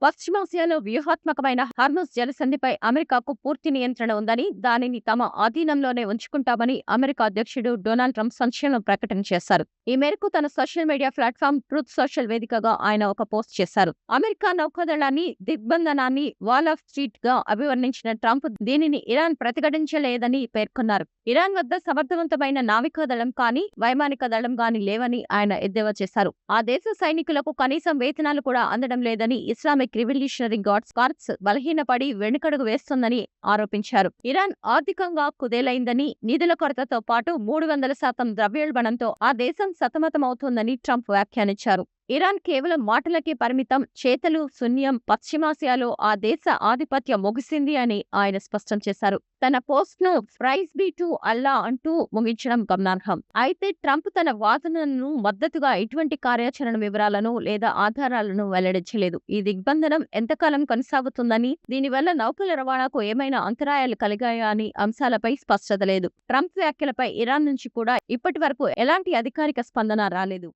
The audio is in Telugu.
పశ్చిమాసియాలో వ్యూహాత్మకమైన హార్ముజ్ జలసంధిపై అమెరికాకు పూర్తి నియంత్రణ ఉందని, దానిని తమ ఆధీనంలోనే ఉంచుకుంటామని అమెరికా అధ్యక్షుడు డొనాల్డ్ ట్రంప్ సంచలన ప్రకటన చేశారు. ఈ మేరకు తన social media platform truth social వేదికగా ఆయన ఒక పోస్ట్ చేశారు. అమెరికా నౌకాదళాన్ని దిగ్బంధనాన్ని వాల్ ఆఫ్ స్ట్రీట్ గా అభివర్ణించిన ట్రంప్ దీనిని ఇరాన్ ప్రతిఘటించలేదని పేర్కొన్నారు. ఇరాన్ వద్ద సమర్థవంతమైన నావికాదళం కానీ వైమానిక దళం గాని లేవని ఆయన ఎద్దేవా చేశారు. ఆ దేశ సైనికులకు కనీసం వేతనాలు కూడా అందడం లేదని ఇస్లామిక్ రివల్యూషనరీ గార్డ్స్ కార్ప్స్ బలహీనపడి వెనుకడుగు వేస్తోందని ఆరోపించారు. ఇరాన్ ఆర్థికంగా కుదేలైందని, నిధుల కొరతతో పాటు 300% ద్రవ్యోల్బణంతో ఆ దేశం సతమతమవుతోందని ట్రంప్ వ్యాఖ్యానించారు. ఇరాన్ కేవలం మాటలకే పరిమితం, చేతలు శూన్యం, పశ్చిమాసియాలో ఆ దేశ ఆధిపత్యం ముగిసింది అని ఆయన స్పష్టం చేశారు. తన పోస్ట్ ను ప్రైజ్ బీ టు అల్లా అంటూ ముగించడం గమనార్హం. అయితే ట్రంప్ తన వాదనలను మద్దతుగా ఎటువంటి కార్యాచరణ వివరాలను లేదా ఆధారాలను వెల్లడించలేదు. ఈ దిగ్బంధనం ఎంతకాలం కొనసాగుతుందని, దీనివల్ల నౌకల రవాణాకు ఏమైనా అంతరాయాలు కలిగాయా అని అంశాలపై స్పష్టత లేదు. ట్రంప్ వ్యాఖ్యలపై ఇరాన్ నుంచి కూడా ఇప్పటి వరకు ఎలాంటి అధికారిక స్పందన రాలేదు.